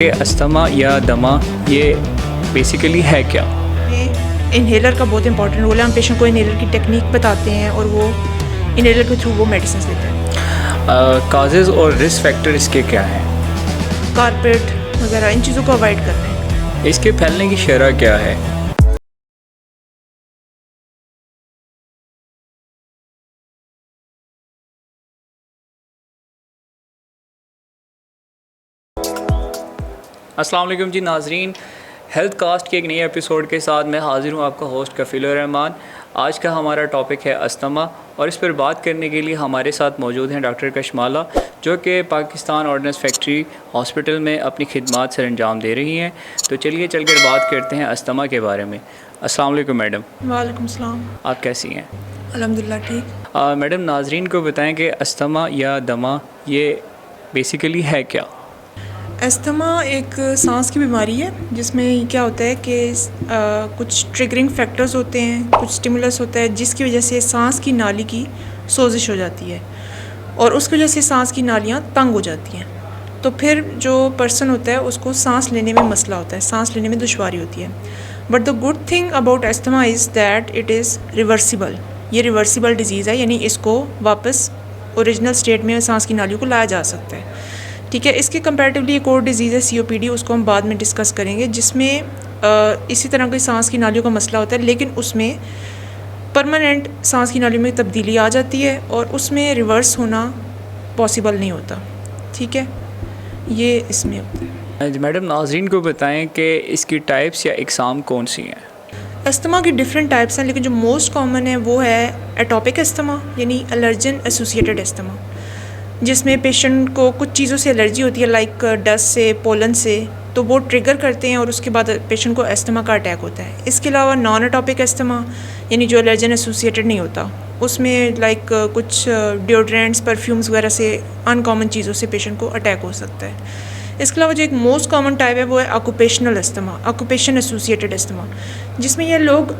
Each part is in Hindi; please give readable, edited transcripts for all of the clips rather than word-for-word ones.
ये अस्थमा या दमा ये बेसिकली है क्या? में इन्हेलर का बहुत इंपॉर्टेंट रोल है। हम पेशेंट को इन्हेलर की टेक्निक बताते हैं और वो इन्हेलर के थ्रू वो मेडिसिन लेते हैं। काजेज़ और रिस्क फैक्टर इसके क्या हैं? कारपेट वगैरह इन चीज़ों को अवॉइड करना है। इसके फैलने की शरह क्या है? अस्सलाम वालेकुम जी नाजरीन, हेल्थ कास्ट के एक नए एपिसोड के साथ मैं हाज़िर हूँ, आपका होस्ट कफ़ीलुर रहमान। आज का हमारा टॉपिक है अस्थमा और इस पर बात करने के लिए हमारे साथ मौजूद हैं डॉक्टर कशमाला, जो कि पाकिस्तान ऑर्डिनेंस फैक्ट्री हॉस्पिटल में अपनी खिदमत सर अंजाम दे रही हैं। तो चलिए चलकर बात करते हैं अस्थमा के बारे में। अस्सलाम वालेकुम मैडम। वालेकुम सलाम। आप कैसी हैं? अल्हम्दुलिल्लाह ठीक। मैडम, नाजरीन को बताएं कि अस्थमा या दमा ये बेसिकली है क्या? अस्थमा एक सांस की बीमारी है जिसमें क्या होता है कि कुछ ट्रिगरिंग फैक्टर्स होते हैं, कुछ स्टिमुलस होता है जिसकी वजह से सांस की नाली की सोजिश हो जाती है और उसकी वजह से सांस की नालियाँ तंग हो जाती हैं। तो फिर जो पर्सन होता है उसको सांस लेने में मसला होता है, सांस लेने में दुश्वारी होती है। But the good thing about asthma is that it is reversible. ये रिवर्सिबल डिजीज़ है, यानी इसको वापस ओरिजिनल स्टेट में सांस की नालियों को लाया जा सकता है। ठीक है, इसके कंपैरेटिवली एक और डिजीज़ है COPD, उसको हम बाद में डिस्कस करेंगे, जिसमें इसी तरह की सांस की नालियों का मसला होता है, लेकिन उसमें परमानेंट सांस की नालियों में तब्दीली आ जाती है और उसमें रिवर्स होना पॉसिबल नहीं होता। ठीक है, ये इसमें होता है। मैडम, नाजरीन को बताएं कि इसकी टाइप्स या इकसाम कौन सी हैं? अस्थमा की डिफरेंट टाइप्स हैं, लेकिन जो मोस्ट कॉमन है वो है एटोपिक अस्थमा, यानी एलर्जन एसोसिएटेड अस्थमा, जिसमें पेशेंट को कुछ चीज़ों से एलर्जी होती है, लाइक डस्ट से, पोलन से, तो वो ट्रिगर करते हैं और उसके बाद पेशेंट को अस्थमा का अटैक होता है। इसके अलावा नॉन एटोपिक अस्थमा, यानी जो एलर्जन एसोसिएटेड नहीं होता, उसमें लाइक कुछ डिओड्रेंट्स, परफ्यूम्स वगैरह से, अनकॉमन चीज़ों से पेशेंट को अटैक हो सकता है। इसके अलावा जो एक मोस्ट कॉमन टाइप है वो है occupational asthma, occupation associated asthma, जिसमें ये लोग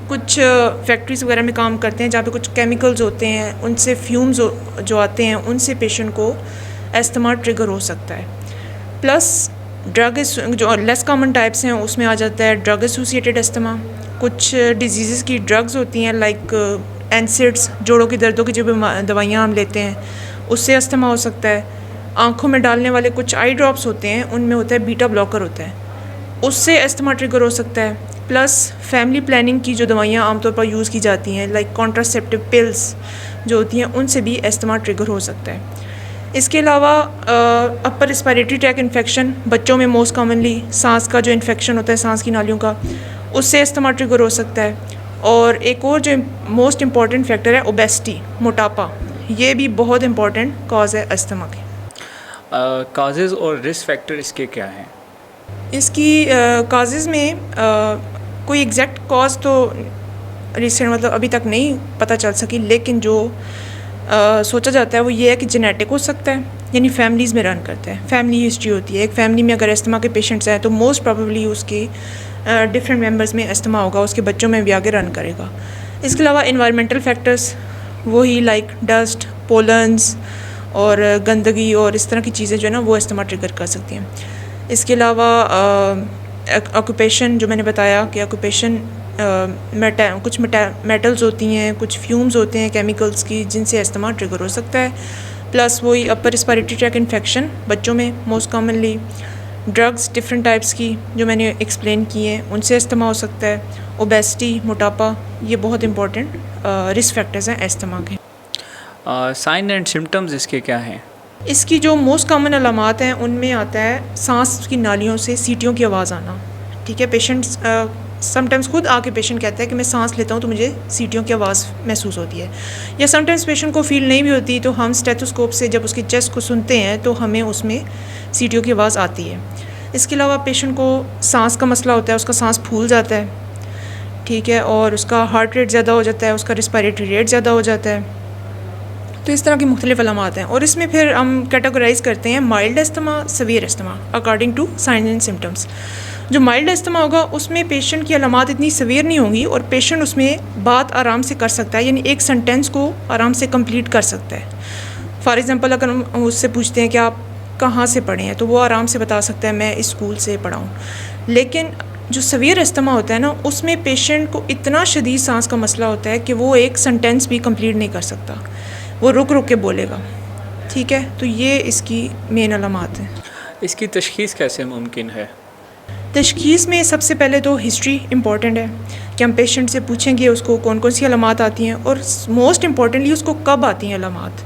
कुछ फैक्ट्रीज़ वगैरह में काम करते हैं जहाँ पे कुछ केमिकल्स होते हैं, उनसे फ्यूम्स जो आते हैं उनसे पेशेंट को अस्थमा ट्रिगर हो सकता है। प्लस ड्रग जो लेस कॉमन टाइप्स हैं उसमें आ जाता है ड्रग एसोसिएटेड अस्थमा। कुछ डिजीज़ की ड्रग्स होती हैं लाइक एनसिड्स, जोड़ों की दर्दों की जो दवाइयाँ हम लेते हैं उससे अस्थमा हो सकता है। आँखों में डालने वाले कुछ आई ड्रॉप्स होते हैं, उनमें होता है बीटा ब्लॉकर होता है, उससे अस्थमा ट्रिगर हो सकता है। प्लस फैमिली प्लानिंग की जो दवाइयाँ आमतौर पर यूज़ की जाती हैं लाइक कॉन्ट्रासेप्टिव पिल्स जो होती हैं, उनसे भी अस्थमा ट्रिगर हो सकता है। इसके अलावा अपर रिस्पायरेटरी ट्रैक इन्फेक्शन, बच्चों में मोस्ट कॉमनली सांस का जो इन्फेक्शन होता है सांस की नालियों का, उससे अस्थमा ट्रिगर हो सकता है। और एक और जो मोस्ट इम्पॉर्टेंट फैक्टर है ओबेसिटी, मोटापा, ये भी बहुत इम्पॉर्टेंट कॉज है अस्थमा की। काजेज़ और रिस्क फैक्टर इसके क्या हैं? इसकी काजेज़ में कोई एग्जैक्ट कॉज तो रिसेंट मतलब अभी तक नहीं पता चल सकी, लेकिन जो सोचा जाता है वो ये है कि जेनेटिक हो सकता है, यानी फैमिलीज़ में रन करता है, फैमिली हिस्ट्री होती है। एक फैमिली में अगर अस्थमा के पेशेंट्स हैं तो मोस्ट प्रोबेबली उसके डिफरेंट मेंबर्स में अस्थमा होगा, उसके बच्चों में भी आगे रन करेगा। इसके अलावा इन्वायरमेंटल फैक्टर्स वही लाइक डस्ट, पोलन्स और गंदगी और इस तरह की चीज़ें जो है ना वो अस्थमा ट्रिगर कर सकती हैं। इसके अलावा ऑक्यूपेशन, जो मैंने बताया कि ऑक्यूपेशन कुछ मेटल्स होती हैं, कुछ फ्यूम्स होते हैं केमिकल्स की, जिनसे अस्थमा ट्रिगर हो सकता है। प्लस वही अपर रिस्पायरेटरी ट्रैक इन्फेक्शन बच्चों में most commonly, drugs different types की जो मैंने एक्सप्लेन की हैं उनसे अस्थमा हो सकता है। ओबेसिटी, मोटापा, ये बहुत इंपॉर्टेंट रिस्क फैक्टर्स हैं अस्थमा के। साइन एंड सिम्टम्स इसके क्या हैं? इसकी जो मोस्ट कॉमन अलामात हैं उनमें आता है सांस की नालियों से सीटियों की आवाज़ आना। ठीक है, पेशेंट्स समटाइम्स खुद आके पेशेंट कहता है कि मैं सांस लेता हूँ तो मुझे सीटियों की आवाज़ महसूस होती है, या समटाइम्स पेशेंट को फील नहीं भी होती तो हम स्टेथोस्कोप से जब उसकी चेस्ट को सुनते हैं तो हमें उसमें सीटियों की आवाज़ आती है। इसके अलावा पेशेंट को सांस का मसला होता है, उसका सांस फूल जाता है, ठीक है, और उसका हार्ट रेट ज़्यादा हो जाता है, उसका रिस्पायरेटरी रेट ज़्यादा हो जाता है। तो इस तरह की मुख्तलिफ अलामात हैं और इसमें फिर हम कैटेगराइज़ करते हैं mild asthma, severe asthma according to sign and symptoms. जो माइल्ड अस्थमा होगा उसमें पेशेंट की अलामात इतनी सवियर नहीं होंगी और पेशेंट उसमें बात आराम से कर सकता है, यानी एक सेंटेंस को आराम से कंप्लीट कर सकता है। फॉर एग्ज़ाम्पल अगर हम उससे पूछते हैं कि आप कहाँ से पढ़े हैं, तो वो आराम से बता सकता है मैं इस स्कूल से पढ़ा हूँ। लेकिन जो सवीयर अस्थमा होता है ना, उसमें पेशेंट को इतना शदीद सांस का मसला होता है कि वो एक सेंटेंस भी कंप्लीट नहीं कर सकता, वो रुक रुक के बोलेगा। ठीक है, तो ये इसकी मेन अलामात हैं। इसकी तशख़ीस कैसे मुमकिन है? तशख़ीस में सबसे पहले तो हिस्ट्री इम्पॉर्टेंट है कि हम पेशेंट से पूछेंगे उसको कौन कौन सी अलामात आती हैं और मोस्ट इम्पॉर्टेंटली उसको कब आती हैं अलामात।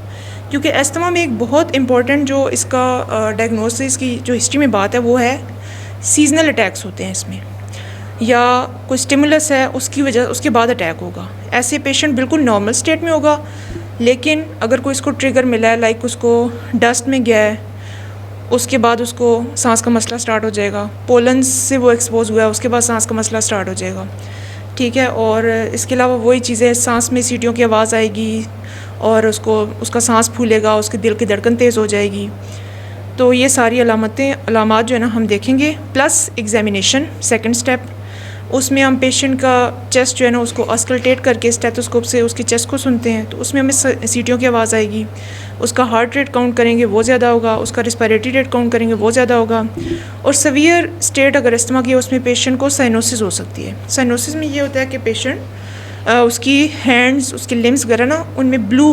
क्योंकि अस्थमा में एक बहुत इम्पॉर्टेंट जो इसका डायग्नोसिस की जो हिस्ट्री में बात है वो है सीजनल अटैक्स होते हैं इसमें, या कोई स्टिमुलस है उसकी वजह उसके बाद अटैक होगा। ऐसे पेशेंट बिल्कुल नॉर्मल स्टेट में होगा, लेकिन अगर कोई इसको ट्रिगर मिला है, लाइक उसको डस्ट में गया है, उसके बाद उसको सांस का मसला स्टार्ट हो जाएगा, पोलन से वो एक्सपोज हुआ है, उसके बाद सांस का मसला स्टार्ट हो जाएगा। ठीक है, और इसके अलावा वही चीज़ें, सांस में सीटियों की आवाज़ आएगी और उसका सांस फूलेगा, उसके दिल की धड़कन तेज़ हो जाएगी। तो ये सारी अलामात जो है ना हम देखेंगे, प्लस एग्जामिनेशन सेकंड स्टेप, उसमें हम पेशेंट का चेस्ट जो है ना उसको ऑस्कल्टेट करके स्टेथोस्कोप से उसकी चेस्ट को सुनते हैं, तो उसमें हमें सीटियों की आवाज़ आएगी। उसका हार्ट रेट काउंट करेंगे वो ज़्यादा होगा, उसका रिस्पिरेटरी रेट काउंट करेंगे वो ज़्यादा होगा। और सवियर स्टेट अगर अस्थमा की है उसमें पेशेंट को साइनोसिस हो सकती है। साइनोसिस में ये होता है कि पेशेंट उसकी हैंड्स, उसके लिम्स वगैरह ना उनमें ब्लू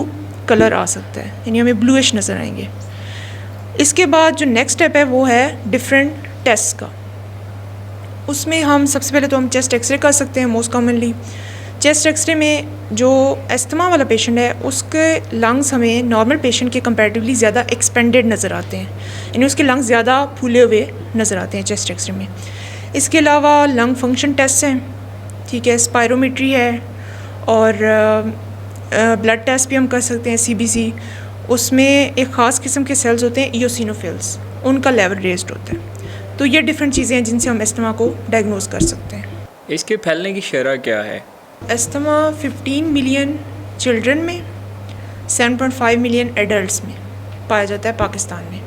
कलर आ सकता है, यानी हमें ब्लूइश नज़र आएंगे। इसके बाद जो नेक्स्ट स्टेप है वो है डिफरेंट टेस्ट का। उसमें हम सबसे पहले तो हम चेस्ट एक्सरे कर सकते हैं मोस्ट कॉमनली। चेस्ट एक्सरे में जो अस्थमा वाला पेशेंट है उसके लंग्स हमें नॉर्मल पेशेंट के कंपैरेटिवली ज़्यादा एक्सपेंडेड नज़र आते हैं, यानी उसके लंग्स ज़्यादा फूले हुए नज़र आते हैं चेस्ट एक्सरे में। इसके अलावा लंग फंक्शन टेस्ट हैं, ठीक है, स्पायरोमेट्री है, और ब्लड टेस्ट भी हम कर सकते हैं CBC। उसमें एक ख़ास किस्म के सेल्स होते हैं इयोसिनोफिल्स, उनका लेवल रेज्ड होता है। तो ये डिफरेंट चीज़ें हैं जिनसे हम अस्थमा को डायग्नोज कर सकते हैं। इसके फैलने की शरह क्या है? अस्थमा 15 मिलियन चिल्ड्रन में, 7.5 मिलियन एडल्ट्स में पाया जाता है पाकिस्तान में।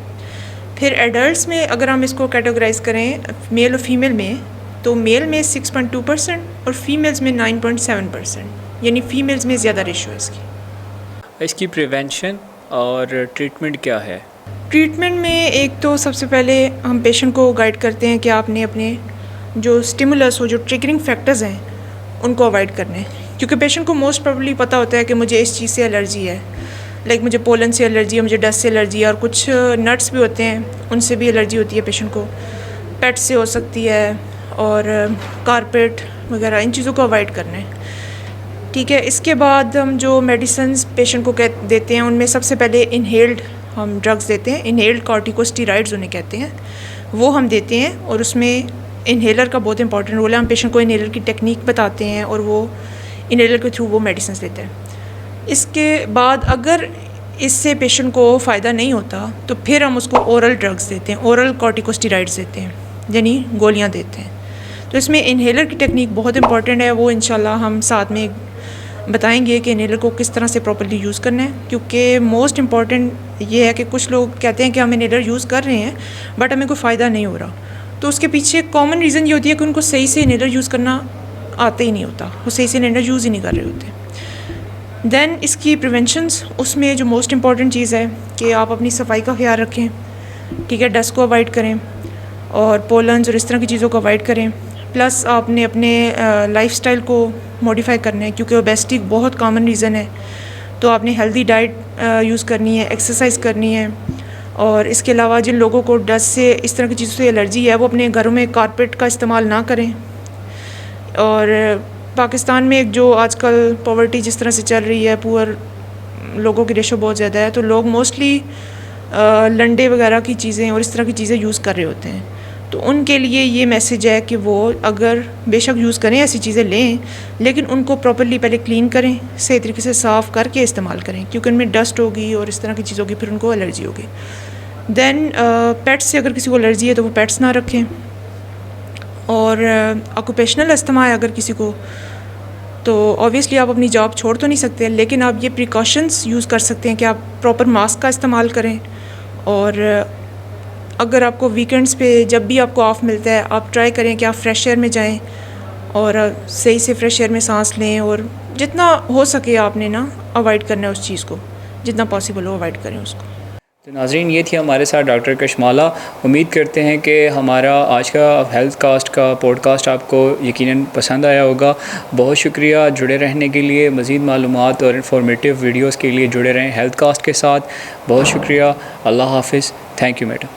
फिर एडल्ट्स में अगर हम इसको कैटेगराइज करें मेल और फीमेल में, तो मेल में 6.2% और फीमेल्स में 9.7%, यानी फीमेल्स में ज़्यादा रेशो है इसकी। इसकी प्रिवेंशन और ट्रीटमेंट क्या है? ट्रीटमेंट में एक तो सबसे पहले हम पेशेंट को गाइड करते हैं कि आपने अपने जो स्टिमुलस हो, जो ट्रिगरिंग फैक्टर्स हैं, उनको अवॉइड करने हैं। क्योंकि पेशेंट को मोस्ट प्रोबेबली पता होता है कि मुझे इस चीज़ से एलर्जी है, लाइक मुझे पोलन से एलर्जी है, मुझे डस्ट से एलर्जी है, और कुछ नट्स भी होते हैं उनसे भी एलर्जी होती है पेशेंट को, पेट से हो सकती है, और कारपेट वगैरह, इन चीज़ों को अवॉइड करना है। ठीक है, इसके बाद हम जो मेडिसिन्स पेशेंट को देते हैं उनमें सबसे पहले इनहेल्ड हम ड्रग्स देते हैं, इनहेल्ड कॉर्टिकोस्टेरॉइड्स उन्हें कहते हैं, वो हम देते हैं। और उसमें इनहेलर का बहुत इंपॉर्टेंट रोल है, हम पेशेंट को इनहेलर की टेक्निक बताते हैं और वो इनहेलर के थ्रू वो मेडिसिन लेते हैं। इसके बाद अगर इससे पेशेंट को फ़ायदा नहीं होता तो फिर हम उसको ओरल ड्रग्स देते हैं, ओरल कॉर्टिकोस्टेरॉइड्स देते हैं, यानी गोलियाँ देते हैं। तो इसमें इनहेलर की टेक्निक बहुत इंपॉर्टेंट है, वो इंशाल्लाह हम साथ में बताएंगे कि इनहेलर को किस तरह से प्रॉपर्ली यूज़ करना है। क्योंकि मोस्ट इम्पॉर्टेंट ये है कि कुछ लोग कहते हैं कि हम इनहेलर यूज़ कर रहे हैं बट हमें कोई फ़ायदा नहीं हो रहा, तो उसके पीछे कॉमन रीज़न ये होती है कि उनको सही से इनहेलर यूज़ करना आता ही नहीं होता, वो सही से इनहेलर यूज़ ही नहीं कर रहे होते। दैन इसकी प्रिवेंशंस, उसमें जो मोस्ट इम्पॉर्टेंट चीज़ है कि आप अपनी सफाई का ख्याल रखें, ठीक है, डस्ट को अवॉइड करें और पोलन्स और इस तरह की चीज़ों को अवॉइड करें। प्लस आपने अपने लाइफस्टाइल को मॉडिफाई करना है, क्योंकि ओबेसिटी बहुत कॉमन रीज़न है, तो आपने हेल्दी डाइट यूज़ करनी है, एक्सरसाइज करनी है। और इसके अलावा जिन लोगों को डस्ट से इस तरह की चीज़ों से एलर्जी है वो अपने घरों में कारपेट का इस्तेमाल ना करें। और पाकिस्तान में एक जो आजकल पॉवर्टी जिस तरह से चल रही है, पुअर लोगों की रेशो बहुत ज़्यादा है, तो लोग मोस्टली लंडे वगैरह की चीज़ें और इस तरह की चीज़ें यूज़ कर रहे होते हैं। तो उनके लिए ये मैसेज है कि वो अगर बेशक यूज़ करें, ऐसी चीज़ें लें, लेकिन उनको प्रॉपर्ली पहले क्लीन करें, सही तरीके से साफ़ करके इस्तेमाल करें, क्योंकि उनमें डस्ट होगी और इस तरह की चीज़ होगी, फिर उनको एलर्जी होगी। दैन पेट्स से अगर किसी को एलर्जी है तो वो पेट्स ना रखें। और ऑक्यूपेशनल अस्थमा है अगर किसी को, तो ऑब्वियसली आप अपनी जॉब छोड़ तो नहीं सकते, लेकिन आप ये प्रिकॉशंस यूज़ कर सकते हैं कि आप प्रॉपर मास्क का इस्तेमाल करें। और अगर आपको वीकेंड्स पे जब भी आपको ऑफ मिलता है, आप ट्राई करें कि आप फ्रेश एयर में जाएं और सही से फ्रेश एयर में सांस लें, और जितना हो सके आपने ना अवॉइड करना है उस चीज़ को, जितना पॉसिबल हो अवॉइड करें उसको। तो नाज़रीन, ये थी हमारे साथ डॉक्टर कशमाला। उम्मीद करते हैं कि हमारा आज का हेल्थ कास्ट का पॉडकास्ट आपको यकीनन पसंद आया होगा। बहुत शुक्रिया जुड़े रहने के लिए। मज़ीद मालूमात और इन्फॉर्मेटिव वीडियोस के लिए जुड़े रहें हेल्थ कास्ट के साथ। बहुत शुक्रिया। अल्लाह हाफ़िज़। Thank you madam.